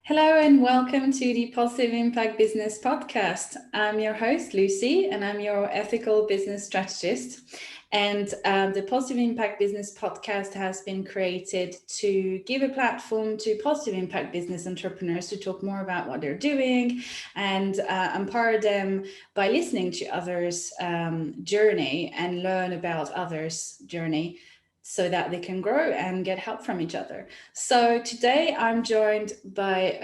Hello and welcome to the Positive Impact Business Podcast. I'm your host, Lucy, and I'm your ethical business strategist. And the Positive Impact Business Podcast has been created to give a platform to positive impact business entrepreneurs to talk more about what they're doing and empower them by listening to others' journey and learn about others' journey, so that they can grow and get help from each other. So today I'm joined by,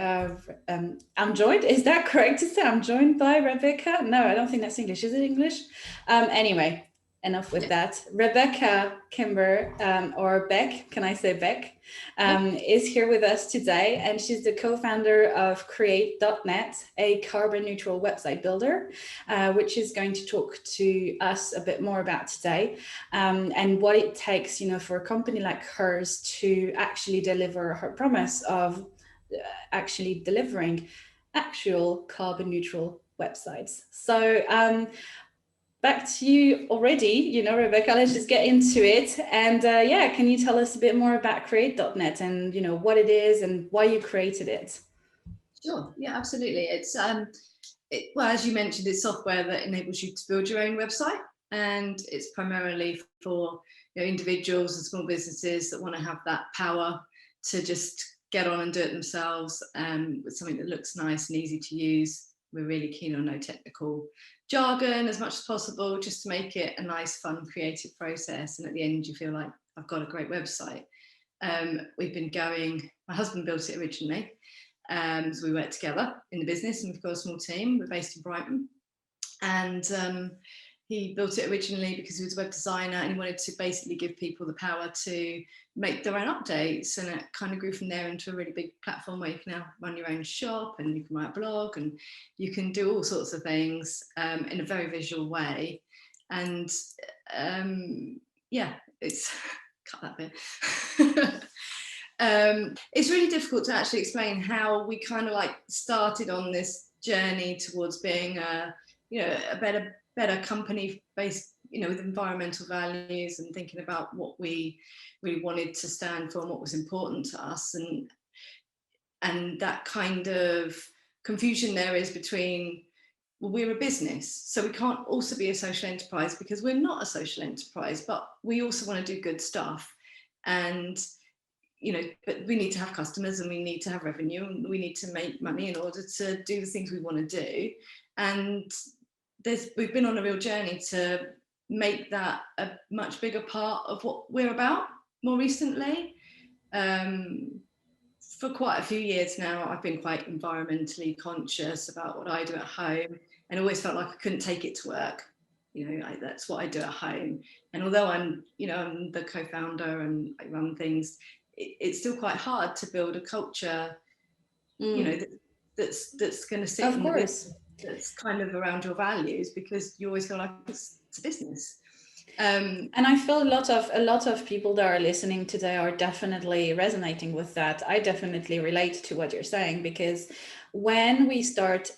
is that correct to say? I'm joined by Rebecca. No, I don't think that's English. Is it English? Anyway, enough with that. Rebecca Kimber, or Beck, can I say Beck, is here with us today. And she's the co-founder of Create.net, a carbon neutral website builder, which is going to talk to us a bit more about today, and what it takes, for a company like hers to actually deliver her promise of actually delivering actual carbon neutral websites. So back to you already, Rebecca, let's just get into it. And can you tell us a bit more about Create.net and, what it is and why you created it? Sure, yeah, absolutely. It's, well, as you mentioned, it's software that enables you to build your own website. And it's primarily for individuals and small businesses that want to have that power to just get on and do it themselves, with something that looks nice and easy to use. We're really keen on no technical jargon as much as possible, just to make it a nice, fun, creative process. And at the end, you feel like I've got a great website. We've been going, my husband built it originally. So we work together in the business, and we've got a small team. We're based in Brighton. And he built it originally because he was a web designer and he wanted to basically give people the power to make their own updates. And it kind of grew from there into a really big platform where you can now run your own shop and you can write a blog and you can do all sorts of things in a very visual way. And it's cut that bit. It's really difficult to actually explain how we kind of like started on this journey towards being a better company based, with environmental values and thinking about what we really wanted to stand for and what was important to us. And that kind of confusion there is between, well, we're a business, so we can't also be a social enterprise because we're not a social enterprise, but we also want to do good stuff. And but we need to have customers and we need to have revenue and we need to make money in order to do the things we want to do. And we've been on a real journey to make that a much bigger part of what we're about more recently. For quite a few years now, I've been quite environmentally conscious about what I do at home, and always felt like I couldn't take it to work. That's what I do at home. And although I'm the co-founder and I run things, it's still quite hard to build a culture, that's going to sit of in course. That's kind of around your values, because you always feel like it's a business. And I feel a lot of people that are listening today are definitely resonating with that. I definitely relate to what you're saying, because when we start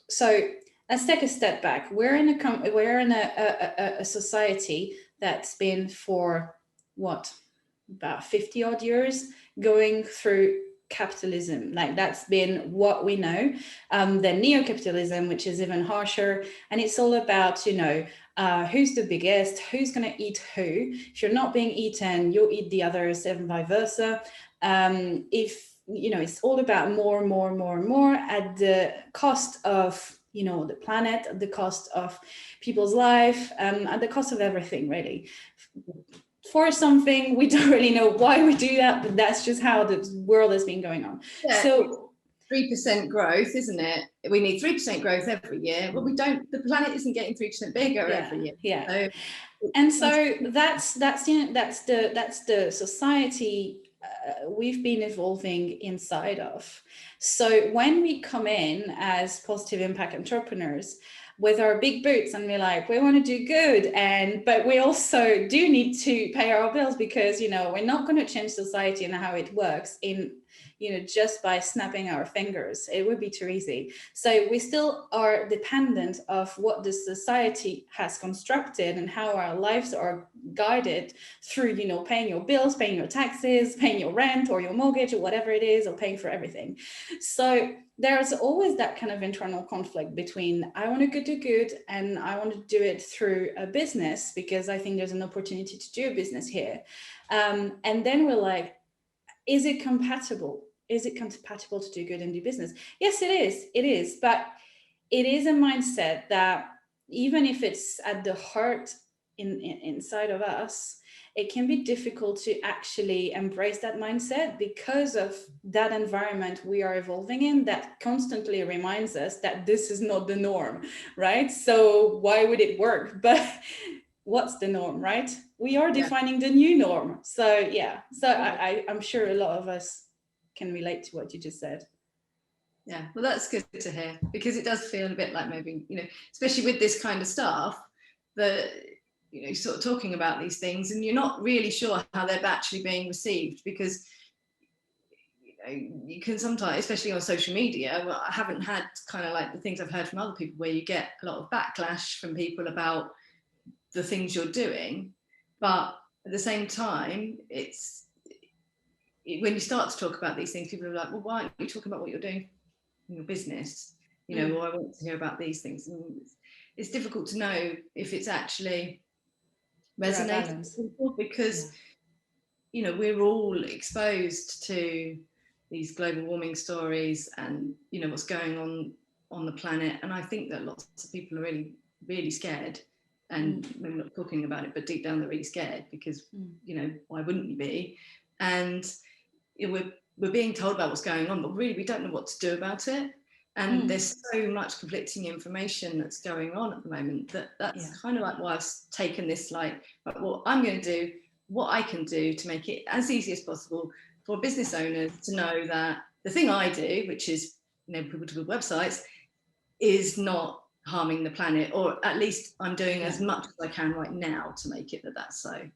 so let's take a step back. We're in a society that's been for about 50 odd years going through capitalism. Like, that's been what we know. Then neo-capitalism, which is even harsher, and it's all about who's the biggest, who's going to eat who. If you're not being eaten, you'll eat the others, and vice versa. It's all about more at the cost of the planet, at the cost of people's life, at the cost of everything, really. For something, we don't really know why we do that, but that's just how the world has been going on. Yeah, so 3% growth, isn't it? We need 3% growth every year. Well, we don't. The planet isn't getting 3% bigger every year. Yeah. So that's the society we've been evolving inside of. So when we come in as positive impact entrepreneurs, with our big boots and we're like, we want to do good, but we also do need to pay our bills, because we're not going to change society and how it works in just by snapping our fingers. It would be too easy. So we still are dependent of what the society has constructed and how our lives are guided through, paying your bills, paying your taxes, paying your rent or your mortgage or whatever it is, or paying for everything. So there's always that kind of internal conflict between, I want to do good and I want to do it through a business because I think there's an opportunity to do a business here. And then we're like, is it compatible? Is it compatible to do good and do business? Yes, it is. It is. But it is a mindset that even if it's at the heart inside of us, it can be difficult to actually embrace that mindset because of that environment we are evolving in that constantly reminds us that this is not the norm, right? So why would it work? But what's the norm, right? We are defining the new norm. So yeah, so I'm sure a lot of us can relate to what you just said. Yeah, well, that's good to hear, because it does feel a bit like maybe, especially with this kind of stuff, that, sort of talking about these things and you're not really sure how they're actually being received, because, you can sometimes, especially on social media, well, I haven't had kind of like the things I've heard from other people where you get a lot of backlash from people about the things you're doing. But at the same time, when you start to talk about these things, people are like, well, why aren't you talking about what you're doing in your business? Or I want to hear about these things. And it's difficult to know if it's actually resonating with people, because we're all exposed to these global warming stories and what's going on the planet, and I think that lots of people are really, really scared, and we're not talking about it, but deep down they're really scared, because why wouldn't you be? And we're being told about what's going on, but really we don't know what to do about it. And there's so much conflicting information that's going on at the moment that's kind of like why I've taken this, like, well, I'm going to do what I can do to make it as easy as possible for business owners to know that the thing I do, which is people to build websites, is not harming the planet, or at least I'm doing as much as I can right now to make it that's so.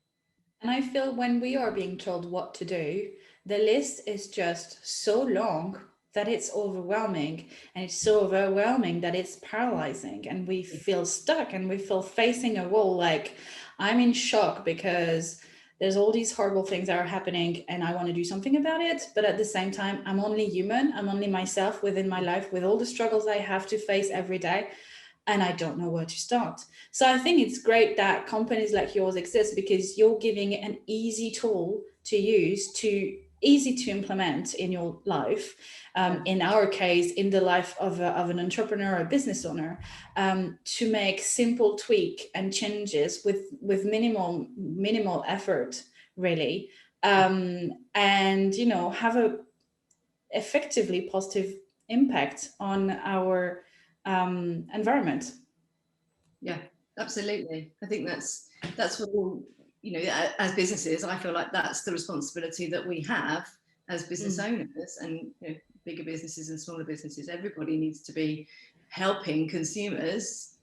And I feel when we are being told what to do, the list is just so long that it's overwhelming, and it's so overwhelming that it's paralyzing, and we feel stuck and we feel facing a wall. Like, I'm in shock because there's all these horrible things that are happening and I want to do something about it. But at the same time, I'm only human. I'm only myself within my life with all the struggles I have to face every day. And I don't know where to start. So I think it's great that companies like yours exist, because you're giving an easy tool to use, easy to implement in your life. In our case, in the life of an entrepreneur or a business owner, to make simple tweak and changes with minimal effort, really, and have a effectively positive impact on our environment. Yeah, absolutely. I think that's what all, as businesses, I feel like that's the responsibility that we have as business owners, and bigger businesses and smaller businesses. Everybody needs to be helping consumers,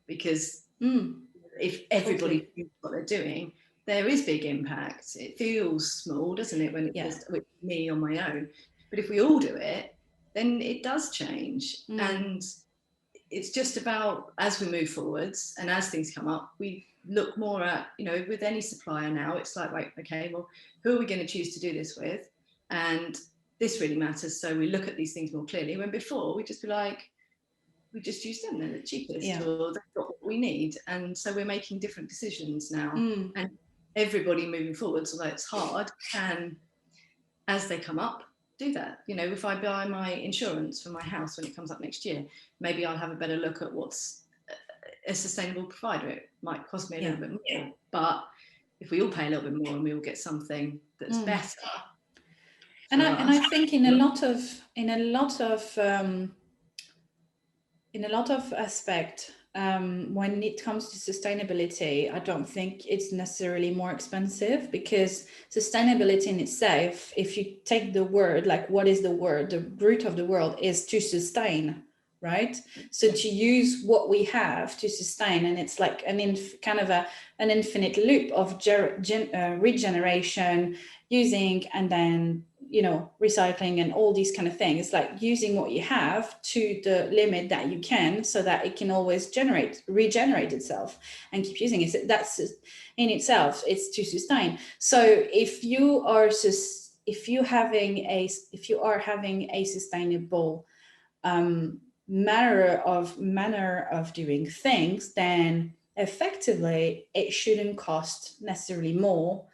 because if everybody knows what they're doing, there is big impact. It feels small, doesn't it, when it's just me on my own? But if we all do it, then it does change. And it's just about, as we move forwards and as things come up, we look more at, with any supplier now, it's like, right, okay, well, who are we going to choose to do this with? And this really matters. So we look at these things more clearly, when before we'd just be like, we just use them, they're the cheapest, or they've got what we need. And so we're making different decisions now. And everybody moving forwards, although it's hard, can, as they come up, do that. If I buy my insurance for my house when it comes up next year, maybe I'll have a better look at what's a sustainable provider. It might cost me a little bit more, but if we all pay a little bit more and we all get something that's better. And I think in a lot of aspect, when it comes to sustainability, I don't think it's necessarily more expensive, because sustainability in itself, if you take the word, like, what is the word? The root of the word is to sustain, right? So to use what we have to sustain, and it's like an infinite loop of regeneration, using, and then, you know, recycling and all these kind of things, like using what you have to the limit that you can, so that it can always regenerate itself and keep using it. So that's in itself, it's to sustain. So if you are having a sustainable manner of doing things, then effectively it shouldn't cost necessarily more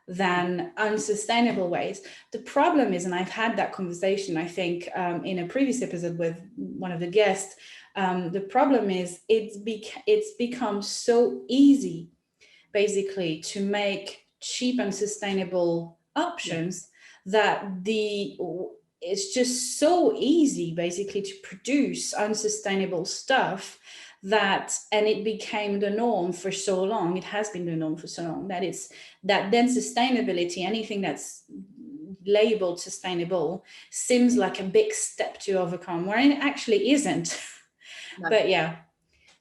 than unsustainable ways. The problem is, and I've had that conversation, I think, in a previous episode with one of the guests, the problem is it's become so easy, basically, to make cheap and sustainable options, that it's just so easy, basically, to produce unsustainable stuff, and it became the norm for so long. It has been the norm for so long that then sustainability, anything that's labeled sustainable, seems like a big step to overcome, where it actually isn't. No. But yeah.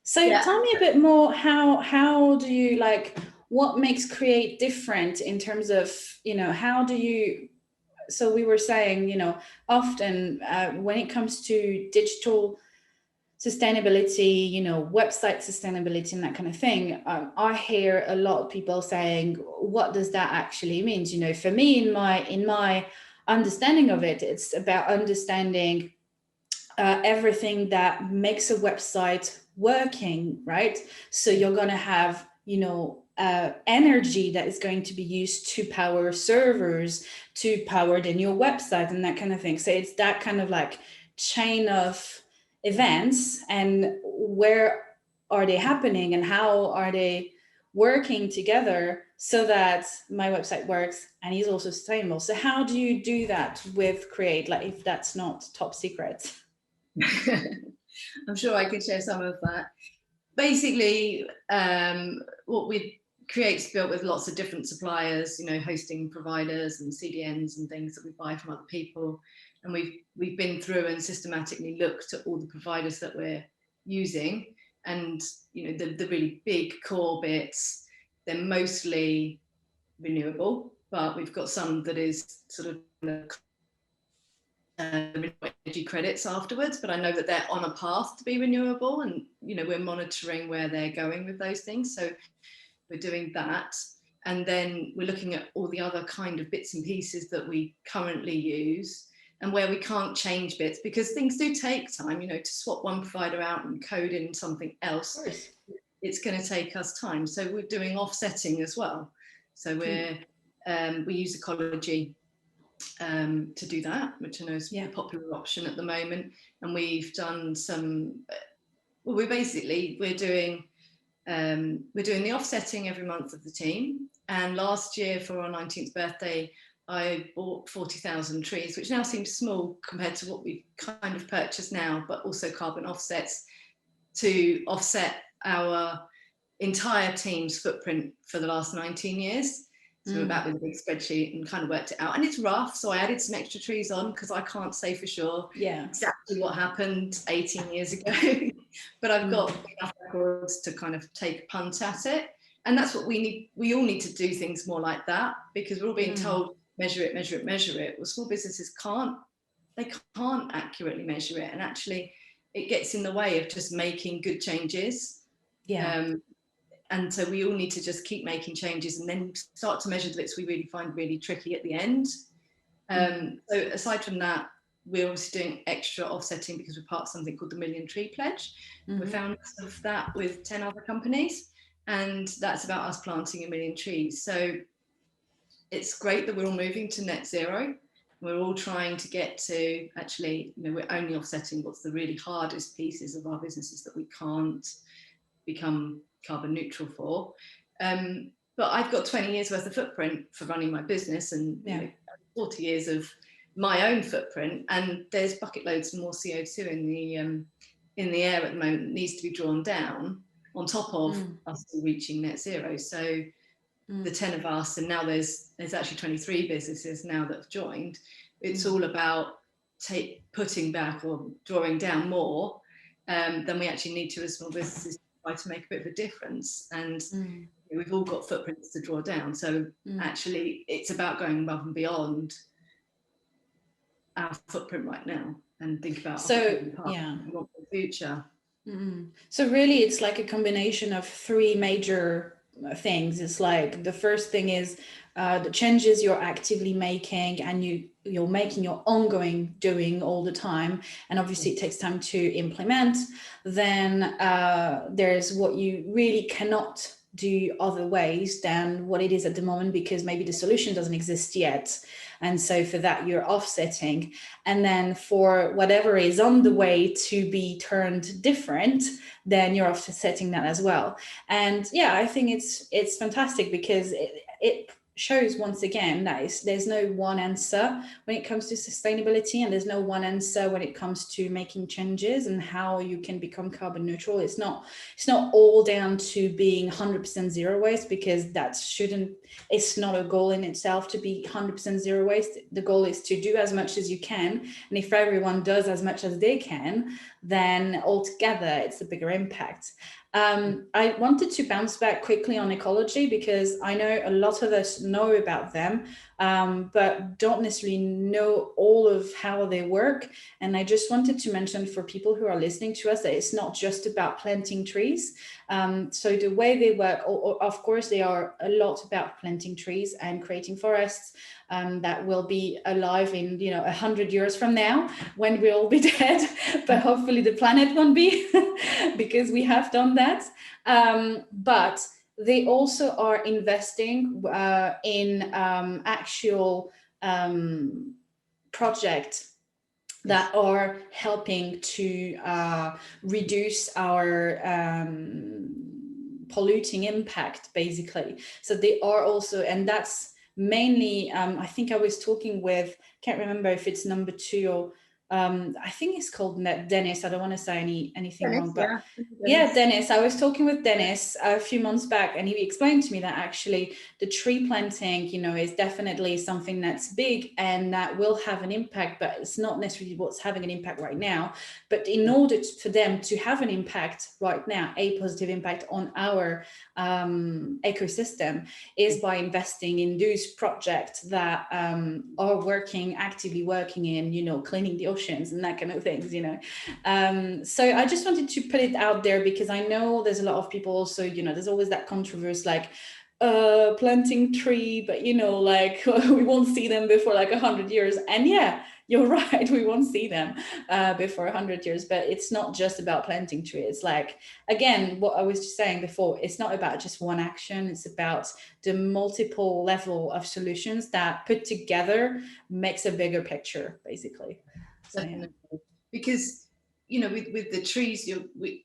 So tell me a bit more, how do you, like, what makes Create different in terms of, you know, how do you, so we were saying, you know, often when it comes to digital sustainability, you know, website sustainability and that kind of thing, I hear a lot of people saying, what does that actually mean? You know, for me, in my understanding of it, it's about understanding everything that makes a website working, right? So you're going to have, you know, energy that is going to be used to power servers, to power the new website and that kind of thing. So it's that kind of like chain of events, and where are they happening and how are they working together so that my website works and is also sustainable. So how do you do that with Create, like, if that's not top secret? I'm sure I could share some of that. Basically, what we Create's built with lots of different suppliers, you know, hosting providers and CDNs and things that we buy from other people. And we've been through and systematically looked at all the providers that we're using. And, you know, the really big core bits, they're mostly renewable, but we've got some that is sort of energy credits afterwards, but I know that they're on a path to be renewable, and, you know, we're monitoring where they're going with those things. So we're doing that. And then we're looking at all the other kind of bits and pieces that we currently use, and where we can't change bits, because things do take time, you know, to swap one provider out and code in something else. It's going to take us time. So we're doing offsetting as well. So we use Ecology to do that, which I know is a popular option at the moment. And we've done some, well, we're doing the offsetting every month of the team. And last year, for our 19th birthday, I bought 40,000 trees, which now seems small compared to what we've kind of purchased now, but also carbon offsets to offset our entire team's footprint for the last 19 years. So we're back with a big spreadsheet and kind of worked it out. And it's rough, so I added some extra trees on, because I can't say for sure exactly what happened 18 years ago. But I've got enough records to kind of take a punt at it. And that's what we need. We all need to do things more like that, because we're all being told, measure it, measure it, measure it. Well, small businesses can't accurately measure it. And actually, it gets in the way of just making good changes. And so we all need to just keep making changes, and then start to measure the bits we really find really tricky at the end. So aside from that, we're obviously doing extra offsetting because we're part of something called the Million Tree Pledge. We're founders of that with 10 other companies, and that's about us planting 1 million trees. So it's great that we're all moving to net zero. We're all trying to get to, actually, you know, we're only offsetting what's the really hardest pieces of our businesses that we can't become carbon neutral for. But I've got 20 years worth of footprint for running my business, and you know, 40 years of my own footprint, and there's bucket loads more CO2 in the air at the moment that needs to be drawn down on top of us reaching net zero. So the 10 of us, and now there's actually 23 businesses now that have joined. It's all about putting back or drawing down more then we actually need to, as small businesses, try to make a bit of a difference. And we've all got footprints to draw down. So actually, it's about going above and beyond our footprint right now and think about the future. So really, it's like a combination of three major things. It's like the first thing is the changes you're actively making, and you're making your ongoing doing all the time, and obviously it takes time to implement. Then there's what you really cannot do other ways than what it is at the moment, because maybe the solution doesn't exist yet, and so for that you're offsetting. And then for whatever is on the way to be turned different, then you're offsetting that as well. And yeah, I think it's fantastic, because it shows once again that there's no one answer when it comes to sustainability, and there's no one answer when it comes to making changes and how you can become carbon neutral. It's not all down to being 100% zero waste, because it's not a goal in itself to be 100% zero waste. The goal is to do as much as you can, and if everyone does as much as they can, then altogether it's a bigger impact. I wanted to bounce back quickly on ecology, because I know a lot of us know about them, but don't necessarily know all of how they work. And I just wanted to mention for people who are listening to us that it's not just about planting trees. So the way they work, of course, they are a lot about planting trees and creating forests that will be alive in 100 years from now, when we'll be dead, but hopefully the planet won't be, because we have done that. But they also are investing in actual projects that are helping to reduce our polluting impact, basically. So they are also, and that's mainly, I think I was talking with, can't remember if it's number 2 or I think it's called Dennis. I don't want to say anything Dennis, wrong, but Dennis. I was talking with Dennis a few months back, and he explained to me that actually the tree planting, is definitely something that's big and that will have an impact, but it's not necessarily what's having an impact right now. But in order for them to have an impact right now, a positive impact on our ecosystem, is by investing in those projects that are actively working in, cleaning the oceans and that kind of things, so I just wanted to put it out there, because I know there's a lot of people also, there's always that controversy, like planting tree, but like we won't see them before like 100 years. And yeah, you're right, we won't see them before 100 years. But it's not just about planting tree. It's like, again, what I was just saying before, it's not about just one action. It's about the multiple level of solutions that put together makes a bigger picture, basically. So, yeah. Because with the trees, we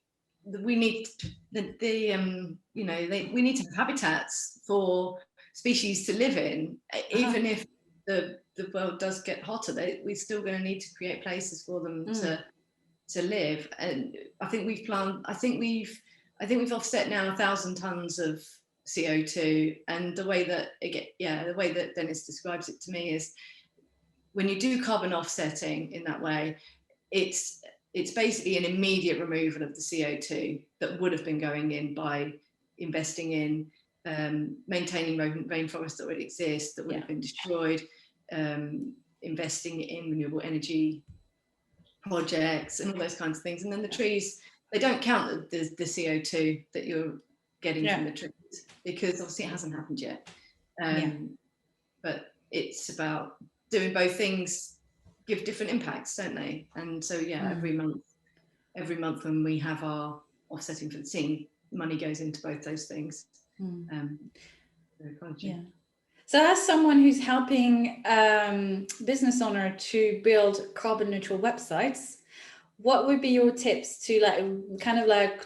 need we need to have habitats for species to live in. Even if the world does get hotter, we're still going to need to create places for them to live. And I think we've offset now 1,000 tons of CO2. And the way that Dennis describes it to me is, when you do carbon offsetting in that way, it's basically an immediate removal of the CO2 that would have been going in by investing in maintaining rainforests that already exist, that would have been destroyed, investing in renewable energy projects and all those kinds of things. And then the trees, they don't count the CO2 that you're getting from the trees, because obviously it hasn't happened yet. But it's about doing both things, give different impacts, don't they? And so every month when we have our offsetting for the team, money goes into both those things. So as someone who's helping business owner to build carbon neutral websites, what would be your tips to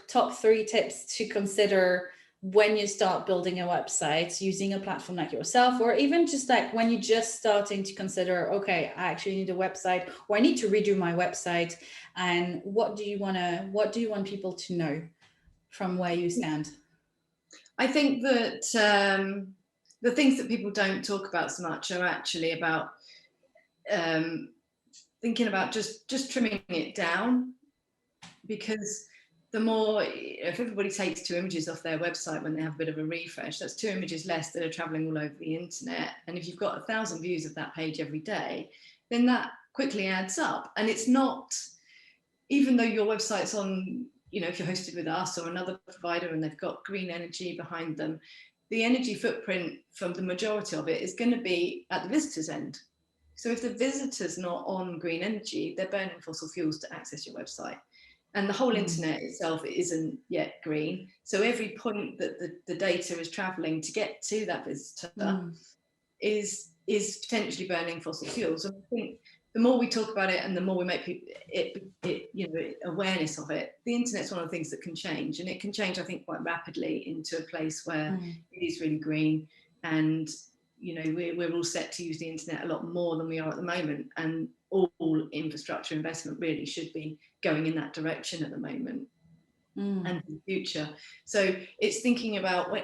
top 3 tips to consider when you start building a website using a platform like yourself, or even just like when you're just starting to consider, okay, I actually need a website, or I need to redo my website, and what do you want people to know from where you stand? I think that the things that people don't talk about so much are actually about thinking about just trimming it down, because the more, if everybody takes 2 images off their website when they have a bit of a refresh, that's 2 images less that are traveling all over the internet. And if you've got 1,000 views of that page every day, then that quickly adds up. And it's not, even though your website's on, if you're hosted with us or another provider and they've got green energy behind them, the energy footprint from the majority of it is going to be at the visitor's end. So if the visitor's not on green energy, they're burning fossil fuels to access your website. And the whole internet itself isn't yet green. So every point that the data is traveling to get to that visitor is potentially burning fossil fuels. And I think the more we talk about it and the more we make people awareness of it, the internet's one of the things that can change. And it can change, I think, quite rapidly into a place where it is really green. And we're all set to use the internet a lot more than we are at the moment, and all infrastructure investment really should be going in that direction at the moment and in the future. So it's thinking about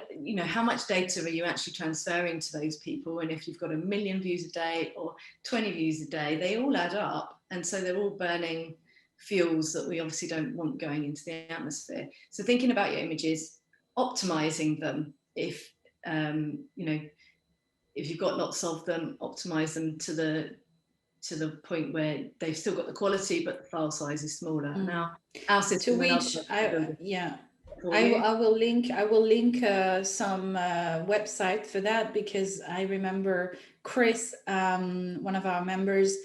how much data are you actually transferring to those people, and if you've got 1 million views a day or 20 views a day, they all add up, and so they're all burning fuels that we obviously don't want going into the atmosphere. So thinking about your images, optimizing them, if if you've got lots of them, optimize them to the point where they've still got the quality, but the file size is smaller. Now, our system, to which I will link some website for that, because I remember Chris, one of our members,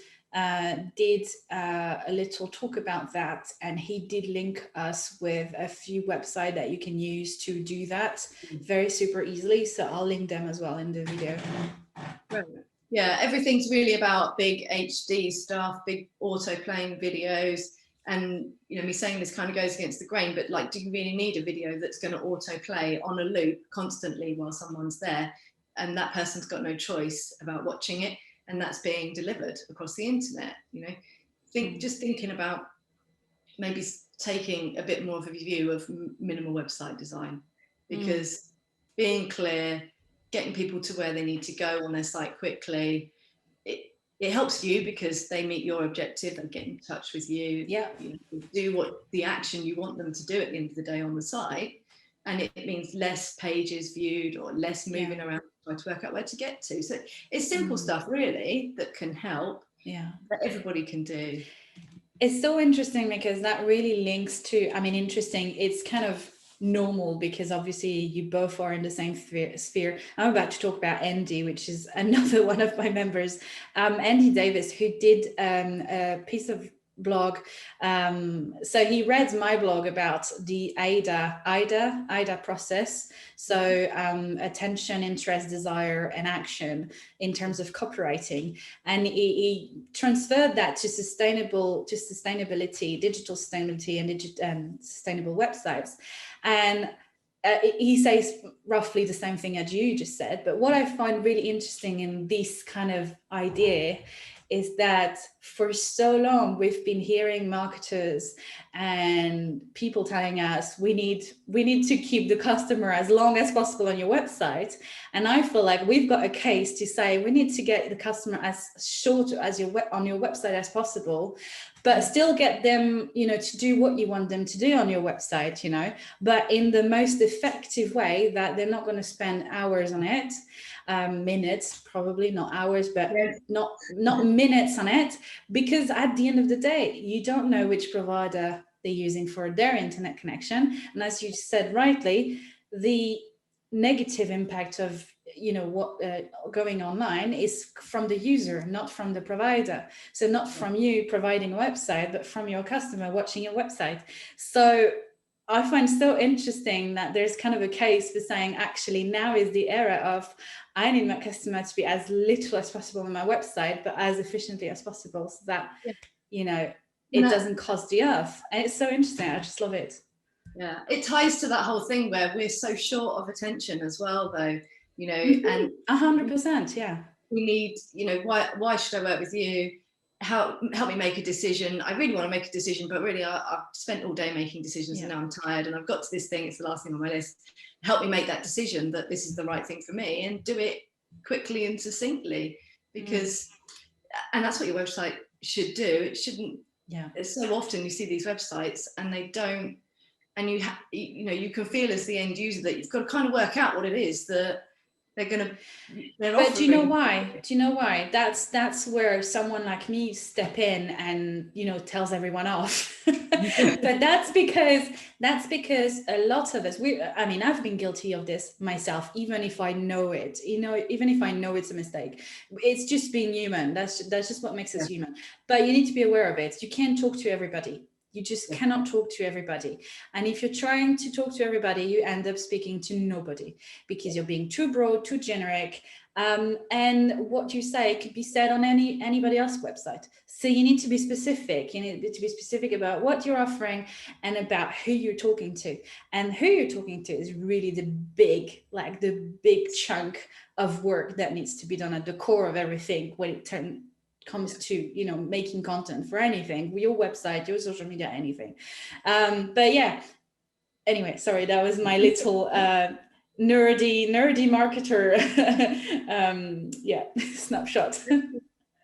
did a little talk about that, and he did link us with a few websites that you can use to do that very super easily. So I'll link them as well in the video. Right. Yeah, everything's really about big HD stuff, big auto playing videos. And me saying this kind of goes against the grain, but do you really need a video that's going to auto play on a loop constantly while someone's there, and that person's got no choice about watching it, and that's being delivered across the internet? Just thinking about maybe taking a bit more of a view of minimal website design, because being clear, getting people to where they need to go on their site quickly, it helps you because they meet your objective and get in touch with you. Do what the action you want them to do at the end of the day on the site, and it means less pages viewed or less moving around trying to work out where to get to. So it's simple stuff really that can help, that everybody can do. It's so interesting because that really links to, interesting, it's kind of normal because obviously you both are in the same sphere. I'm about to talk about Andy, which is another one of my members, Andy Davis, who did a piece of blog. So he read my blog about the AIDA process. So attention, interest, desire, and action in terms of copywriting, and he transferred that to sustainability, digital sustainability, and sustainable websites. And he says roughly the same thing as you just said. But what I find really interesting in this kind of idea is that for so long we've been hearing marketers and people telling us we need to keep the customer as long as possible on your website. And I feel like we've got a case to say we need to get the customer as short as on your website as possible, but still get them, to do what you want them to do on your website, but in the most effective way that they're not going to spend hours on it. Minutes, probably not hours, but not minutes on it, because at the end of the day, you don't know which provider they're using for their internet connection. And as you said rightly, the negative impact of what going online is from the user, not from the provider. So not from you providing a website, but from your customer watching your website. So I find so interesting that there's kind of a case for saying, actually, now is the era of I need my customer to be as little as possible on my website, but as efficiently as possible, so that, it doesn't cost the earth. And it's so interesting. I just love it. Yeah, it ties to that whole thing where we're so short of attention as well, though, and 100%. Yeah. We need, why should I work with you? Help me make a decision. I really want to make a decision, but really I've spent all day making decisions and now I'm tired and I've got to this thing, it's the last thing on my list. Help me make that decision that this is the right thing for me, and do it quickly and succinctly, because and that's what your website should do. It shouldn't Yeah. So often you see these websites and they don't, and you can feel as the end user that you've got to kind of work out what it is that they're But do you know why? Do you know why? That's where someone like me step in and, you know, tells everyone off. But that's because a lot of us, I mean, I've been guilty of this myself, even if I know it, you know, even if I know it's a mistake. It's just being human. That's just what makes us human. But you need to be aware of it. You can't talk to everybody. You just cannot talk to everybody. And if you're trying to talk to everybody, you end up speaking to nobody because you're being too broad, too generic. And what you say could be said on anybody else's website. So you need to be specific. You need to be specific about what you're offering and about who you're talking to. And who you're talking to is really the big chunk of work that needs to be done at the core of everything when it comes to, you know, making content for anything, your website, your social media, anything. But yeah, anyway, sorry, that was my little nerdy marketer snapshot.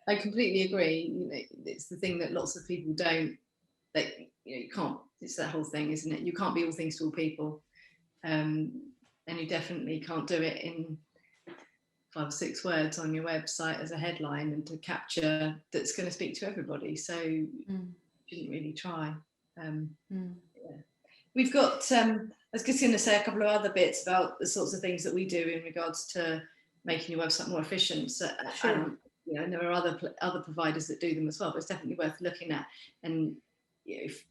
I completely agree. You know, it's the thing that lots of people don't, that, you know, you can't, it's that whole thing, isn't it? You can't be all things to all people, and you definitely can't do it in 5 or 6 words on your website as a headline and to capture that's going to speak to everybody. So you shouldn't really try. We've got, I was just going to say a couple of other bits about the sorts of things that we do in regards to making your website more efficient. So, sure. You know, and there are other providers that do them as well, but it's definitely worth looking at. And you know, if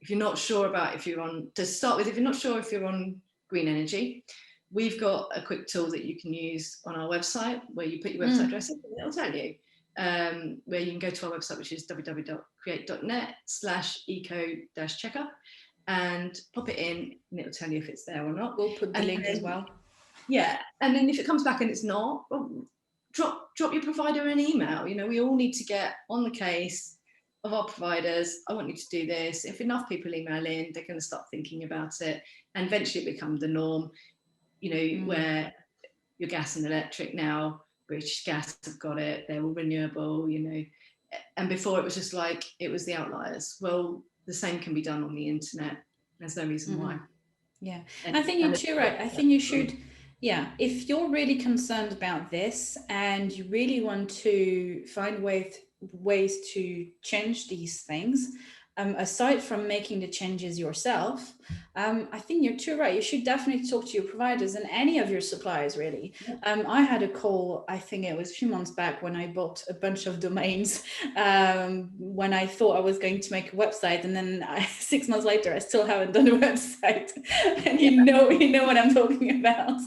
you're not sure about if you're on, to start with, if you're not sure if you're on green energy, we've got a quick tool that you can use on our website where you put your website address in, and it'll tell you. Where you can go to our website, which is www.create.net/eco-checker, and pop it in, and it'll tell you if it's there or not. We'll put the link as well. Yeah, and then if it comes back and it's not, well, drop your provider an email. You know, we all need to get on the case of our providers. I want you to do this. If enough people email in, they're going to start thinking about it, and eventually it becomes the norm. You know, where your gas and electric now, British Gas have got it, they're all renewable, you know, and before it was just like, it was the outliers. Well, the same can be done on the internet. There's no reason why. Yeah, and I think you're too right. I think you should, if you're really concerned about this and you really want to find ways to change these things, aside from making the changes yourself, I think you're too right. You should definitely talk to your providers and any of your suppliers, really. I had a call, I think it was a few months back, when I bought a bunch of domains when I thought I was going to make a website, and then 6 months later I still haven't done a website. And you know what I'm talking about.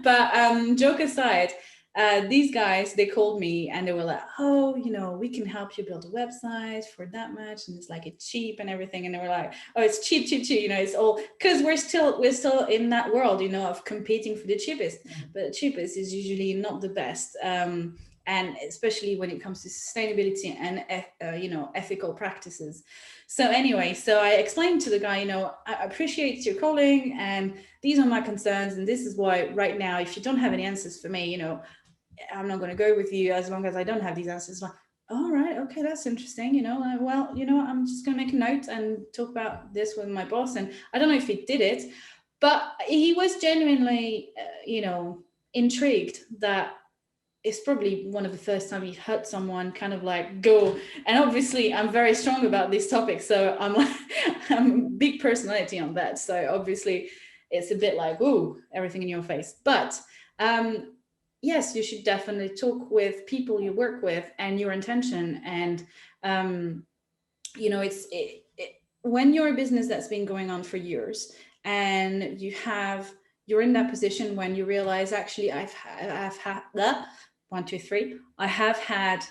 But joke aside, these guys, they called me and they were like, oh, you know, we can help you build a website for that much, and it's like it's cheap and everything. And they were like, oh, it's cheap, you know, it's all because we're still in that world, you know, of competing for the cheapest. But the cheapest is usually not the best, and especially when it comes to sustainability and you know, ethical practices. So anyway, so I explained to the guy, you know, I appreciate your calling and these are my concerns, and this is why right now, if you don't have any answers for me, you know, I'm not going to go with you as long as I don't have these answers. Like, all right, okay, that's interesting. You know, well, you know, I'm just going to make a note and talk about this with my boss. And I don't know if he did it, but he was genuinely, you know, intrigued that it's probably one of the first time he heard someone kind of like go. And obviously, I'm very strong about these topics, so I'm a big personality on that. So obviously, it's a bit like, ooh, everything in your face. But yes, you should definitely talk with people you work with and your intention. And, you know, when you're a business that's been going on for years and you're in that position when you realize, actually, I've had 1, 2, 3, I have had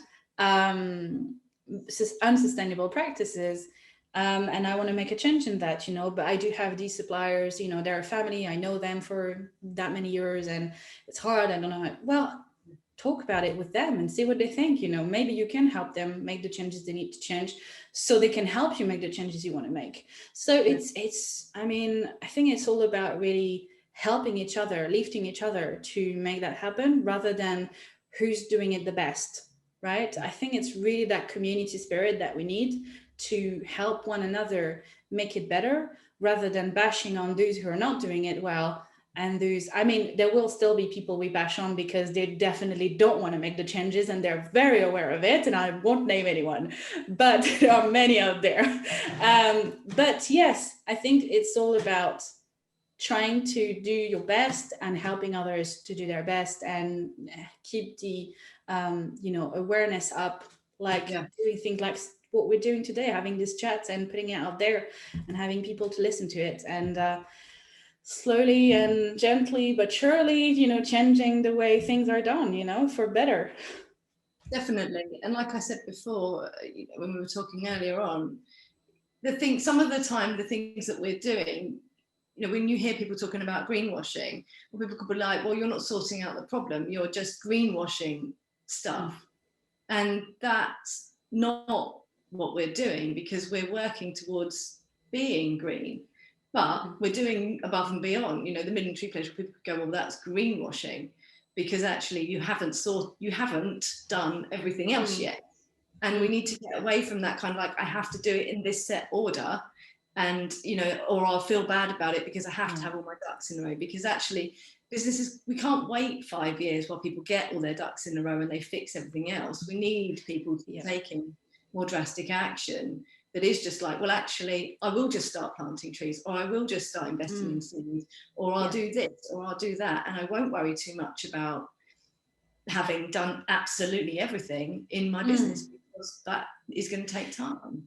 unsustainable practices. And I want to make a change in that, you know, but I do have these suppliers, you know, they're a family, I know them for that many years and it's hard, I don't know. Well, talk about it with them and see what they think, you know, maybe you can help them make the changes they need to change so they can help you make the changes you want to make. So it's, I mean, I think it's all about really helping each other, lifting each other to make that happen rather than who's doing it the best. right? I think it's really that community spirit that we need to help one another make it better, rather than bashing on those who are not doing it well. And those, I mean, there will still be people we bash on because they definitely don't want to make the changes, and they're very aware of it. And I won't name anyone, but there are many out there. But yes, I think it's all about trying to do your best and helping others to do their best, and keep the awareness up, like Yeah. doing things like what we're doing today, having this chat and putting it out there and having people to listen to it, and slowly and gently but surely, changing the way things are done, for better. Definitely. And like I said before, when we were talking earlier on, some of the time, the things that we're doing, when you hear people talking about greenwashing, people could be like, well, you're not sorting out the problem, you're just greenwashing stuff. And that's not what we're doing, because we're working towards being green, but we're doing above and beyond. The military pledge, people could go, well, that's greenwashing, because actually you haven't done everything else yet. And we need to get away from that kind of like, I have to do it in this set order, and or I'll feel bad about it because I have to have all my ducks in a row. Because actually businesses, we can't wait 5 years while people get all their ducks in a row and they fix everything else. We need people taking more drastic action that is just like, well, actually I will just start planting trees, or I will just start investing in seeds, or I'll do this, or I'll do that, and I won't worry too much about having done absolutely everything in my business, because that is going to take time.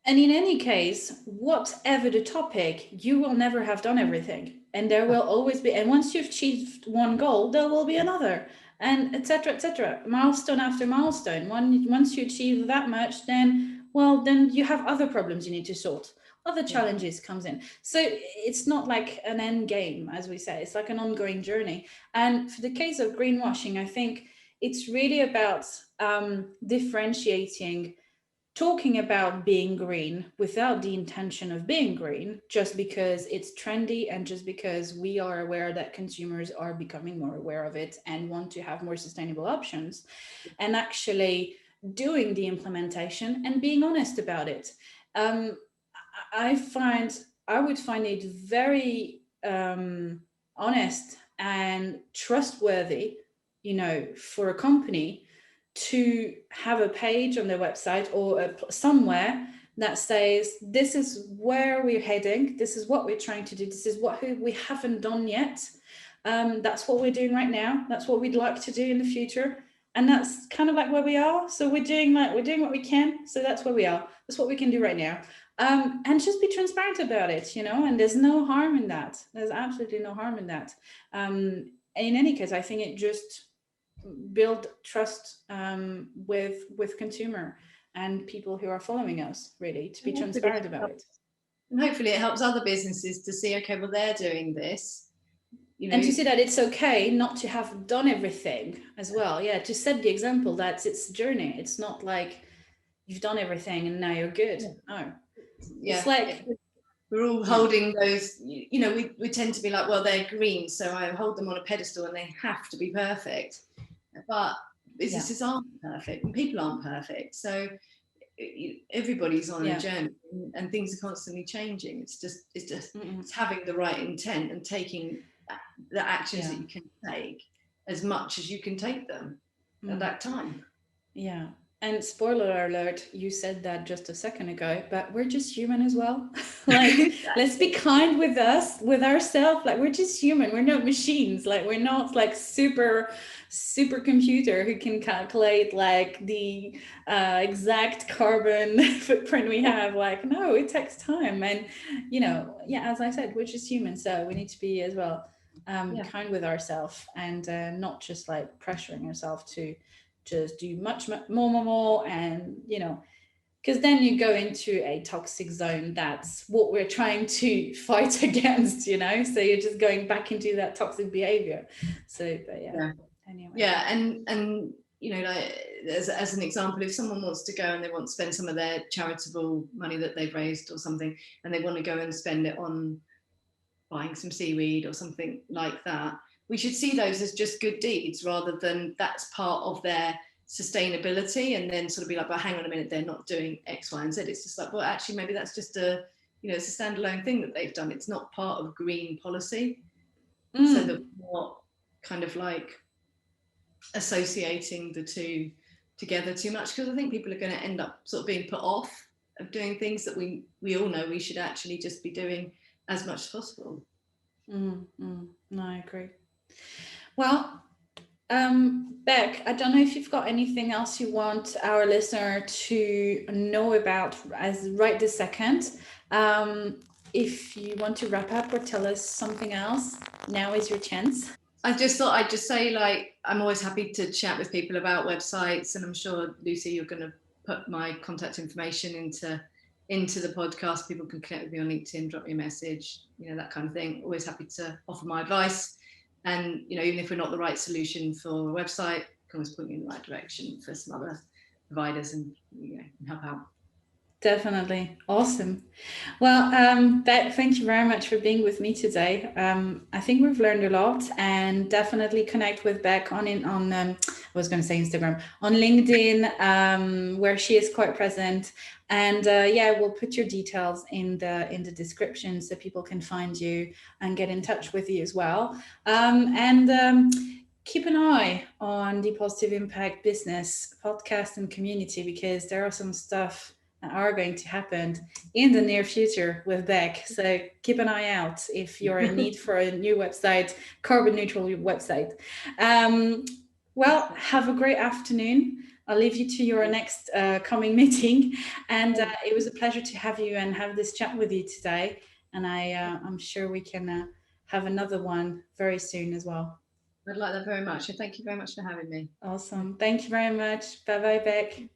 And in any case, whatever the topic, you will never have done everything. And there will always be, and once you've achieved one goal, there will be another, and etc., milestone after milestone. Once you achieve that much, then you have other problems you need to sort. Other challenges comes in. So it's not like an end game, as we say. It's like an ongoing journey. And for the case of greenwashing, I think it's really about differentiating, talking about being green without the intention of being green, just because it's trendy and just because we are aware that consumers are becoming more aware of it and want to have more sustainable options, and actually doing the implementation and being honest about it. I would find it very honest and trustworthy, for a company to have a page on their website or somewhere that says, this is where we're heading, this is what we're trying to do, this is what we haven't done yet, that's what we're doing right now, that's what we'd like to do in the future, and that's kind of like where we are. So we're doing what we can, so that's where we are, that's what we can do right now. And just be transparent about it, and there's no harm in that. There's absolutely no harm in that. In any case, I think it just build trust with consumer and people who are following us, really, to be transparent about it. And hopefully it helps other businesses to see, okay, well, they're doing this, and to see that it's okay not to have done everything as well. To set the example that it's a journey. It's not like you've done everything and now you're good. No. It's like we're all holding those, we tend to be like, well, they're green, so I hold them on a pedestal and they have to be perfect. But businesses aren't perfect and people aren't perfect. So everybody's on a journey, and things are constantly changing. It's having the right intent and taking the actions that you can take as much as you can take them at that time. Yeah. And spoiler alert, you said that just a second ago, but we're just human as well. Like, let's be kind with ourselves. Like, we're just human. We're not machines. Like, we're not like super computer who can calculate like the exact carbon footprint we have. Like, no, it takes time. And, as I said, we're just human. So we need to be as well kind with ourselves, and not just like pressuring ourselves to just do much more, and because then you go into a toxic zone. That's what we're trying to fight against, so you're just going back into that toxic behavior. So but anyway, and like as an example, if someone wants to go and they want to spend some of their charitable money that they've raised or something, and they want to go and spend it on buying some seaweed or something like that, we should see those as just good deeds, rather than that's part of their sustainability and then sort of be like, but hang on a minute, they're not doing X, Y, and Z. It's just like, well, actually, maybe that's just a, it's a standalone thing that they've done. It's not part of green policy. So that we're not kind of like associating the two together too much, because I think people are going to end up sort of being put off of doing things that we all know we should actually just be doing as much as possible. No, I agree. Well, Beck, I don't know if you've got anything else you want our listener to know about as right this second. If you want to wrap up or tell us something else, now is your chance. I just thought I'd just say, like, I'm always happy to chat with people about websites, and I'm sure, Lucy, you're going to put my contact information into the podcast. People can connect with me on LinkedIn, drop me a message, that kind of thing. Always happy to offer my advice. And, even if we're not the right solution for a website, I can always point you in the right direction for some other providers and, help out. Definitely. Awesome. Well, Beck, thank you very much for being with me today. I think we've learned a lot, and definitely connect with Beck on I was going to say Instagram, on LinkedIn, where she is quite present. And we'll put your details in the description so people can find you and get in touch with you as well. Keep an eye on the Positive Impact Business podcast and community, because there are some stuff are going to happen in the near future with Beck. So keep an eye out if you're in need for a new website, carbon neutral website. Well, have a great afternoon. I'll leave you to your next coming meeting. And it was a pleasure to have you and have this chat with you today. And I'm sure we can have another one very soon as well. I'd like that very much. And thank you very much for having me. Awesome. Thank you very much. Bye-bye, Beck.